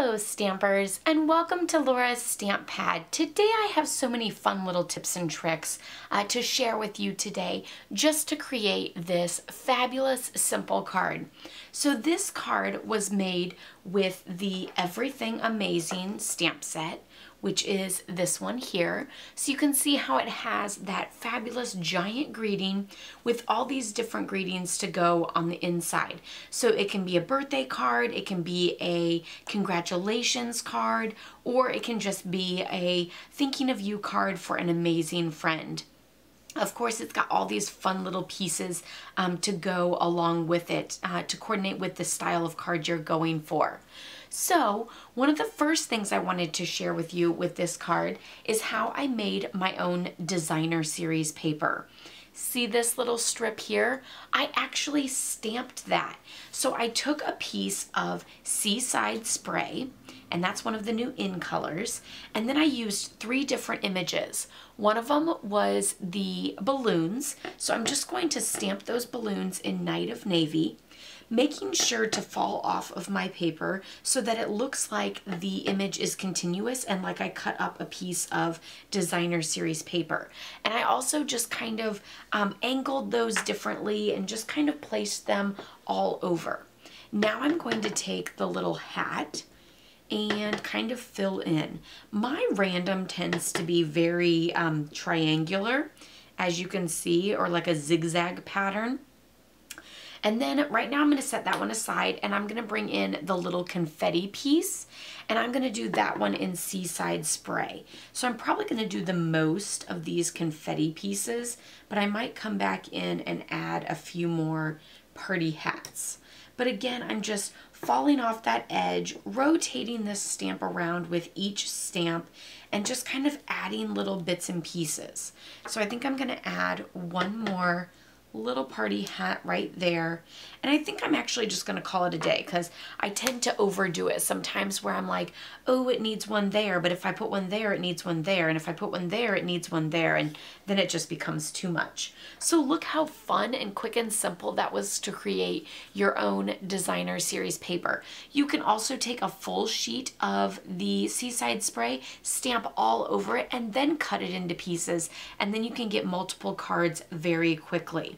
Hello Stampers, and welcome to Laura's Stamp Pad. Today I have so many fun little tips and tricks to share with you today just to create this fabulous simple card. So this card was made with the Everything Amazing stamp set, which is this one here. So you can see how it has that fabulous giant greeting with all these different greetings to go on the inside. So it can be a birthday card, it can be a congratulations card, or it can just be a thinking of you card for an amazing friend. Of course, it's got all these fun little pieces to go along with it to coordinate with the style of card you're going for. So one of the first things I wanted to share with you with this card is how I made my own designer series paper. See this little strip here? I actually stamped that. So I took a piece of Seaside Spray, and that's one of the new in colors, and then I used 3 different images. One of them was the balloons, so I'm just going to stamp those balloons in Night of Navy, making sure to fall off of my paper so that it looks like the image is continuous and like I cut up a piece of designer series paper. And I also just kind of angled those differently and just kind of placed them all over. Now I'm going to take the little hat and kind of fill in. My random tends to be very triangular, as you can see, or like a zigzag pattern. And then right now I'm going to set that one aside, and I'm going to bring in the little confetti piece, and I'm going to do that one in Seaside Spray. So I'm probably going to do the most of these confetti pieces, but I might come back in and add a few more party hats. But again, I'm just falling off that edge, rotating this stamp around with each stamp, and just kind of adding little bits and pieces. So I think I'm going to add one more little party hat right there, and I think I'm actually just going to call it a day because I tend to overdo it sometimes where I'm like, oh, it needs one there, but if I put one there it needs one there, and if I put one there it needs one there, and then it just becomes too much. So look how fun and quick and simple that was to create your own designer series paper. You can also take a full sheet of the Seaside Spray, stamp all over it, and then cut it into pieces, and then you can get multiple cards very quickly.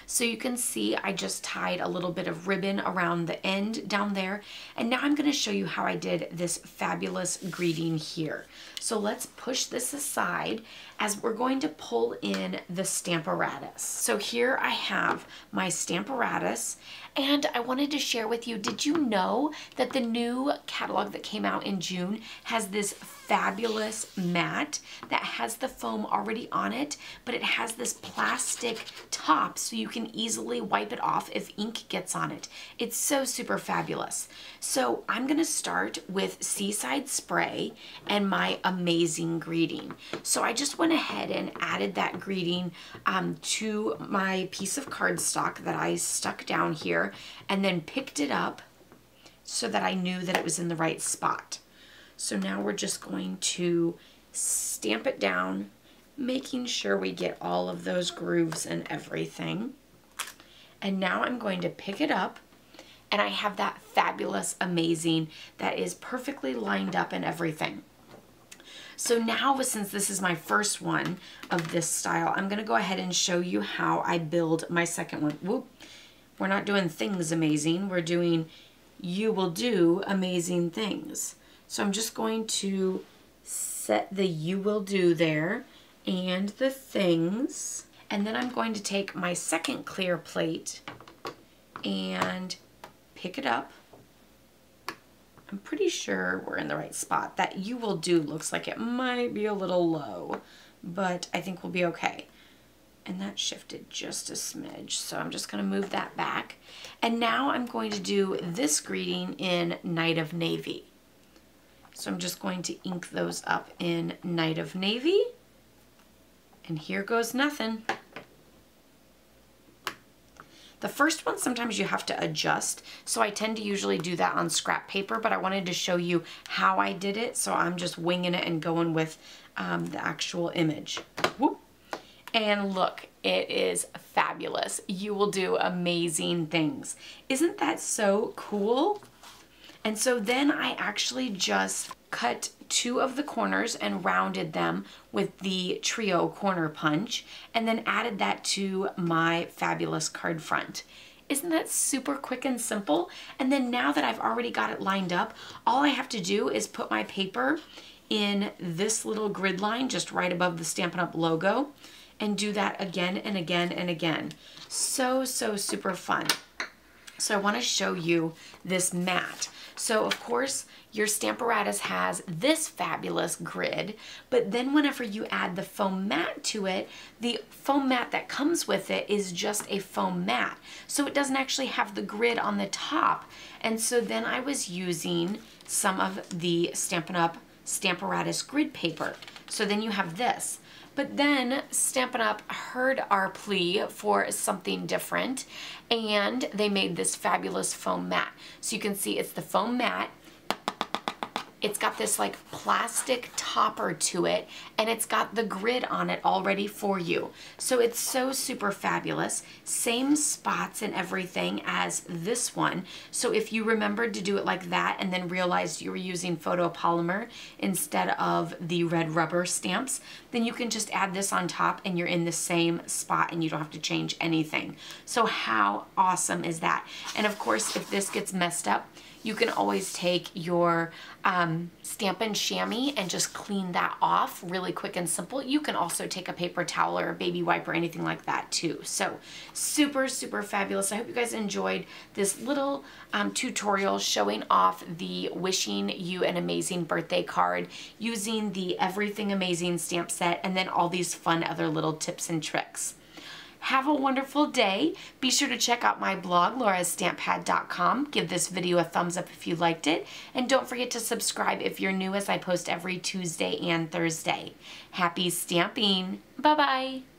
So you can see I just tied a little bit of ribbon around the end down there, and now I'm going to show you how I did this fabulous greeting here. So let's push this aside as we're going to pull in the Stamparatus. So here I have my Stamparatus, and I wanted to share with you, did you know that the new catalog that came out in June has this fabulous mat that has the foam already on it, but it has this plastic top so you can easily wipe it off if ink gets on it. It's so super fabulous. So I'm going to start with Seaside Spray and my amazing greeting. So I just went ahead and added that greeting to my piece of cardstock that I stuck down here, and then picked it up so that I knew that it was in the right spot. So now we're just going to stamp it down, making sure we get all of those grooves and everything. And now I'm going to pick it up, and I have that fabulous amazing that is perfectly lined up and everything. So now, since this is my first one of this style, I'm going to go ahead and show you how I build my second one. Whoop. We're not doing things amazing, we're doing you will do amazing things. So I'm just going to set the you will do there and the things, and then I'm going to take my second clear plate and pick it up. I'm pretty sure we're in the right spot. That you will do looks like it might be a little low, but I think we'll be okay. And that shifted just a smidge, so I'm just going to move that back. And now I'm going to do this greeting in Night of Navy. So I'm just going to ink those up in Night of Navy, and here goes nothing. The first one, sometimes you have to adjust, so I tend to usually do that on scrap paper, but I wanted to show you how I did it, so I'm just winging it and going with the actual image. Whoop. And look, it is fabulous. You will do amazing things. Isn't that so cool? And so then I actually just cut 2 of the corners and rounded them with the trio corner punch, and then added that to my fabulous card front. Isn't that super quick and simple? And then now that I've already got it lined up, all I have to do is put my paper in this little grid line just right above the Stampin' Up! Logo, and do that again and again and again. So super fun. So I want to show you this mat. So of course your Stamparatus has this fabulous grid, but then whenever you add the foam mat to it, the foam mat that comes with it is just a foam mat. So it doesn't actually have the grid on the top. And so then I was using some of the Stampin' Up! Stamparatus grid paper. So then you have this. But then Stampin' Up! Heard our plea for something different, and they made this fabulous foam mat. So you can see it's the foam mat. It's got this like plastic topper to it, and it's got the grid on it already for you. So it's so super fabulous. Same spots and everything as this one. So if you remembered to do it like that and then realized you were using photopolymer instead of the red rubber stamps, then you can just add this on top and you're in the same spot and you don't have to change anything. So how awesome is that? And of course, if this gets messed up, you can always take your Stampin' Chamois and just clean that off really quick and simple. You can also take a paper towel or a baby wipe or anything like that too. So super fabulous. I hope you guys enjoyed this little tutorial showing off the Wishing You an Amazing Birthday card using the Everything Amazing stamp set, and then all these fun other little tips and tricks. Have a wonderful day. Be sure to check out my blog, laurastamppad.com. Give this video a thumbs up if you liked it. And don't forget to subscribe if you're new, as I post every Tuesday and Thursday. Happy stamping. Bye-bye.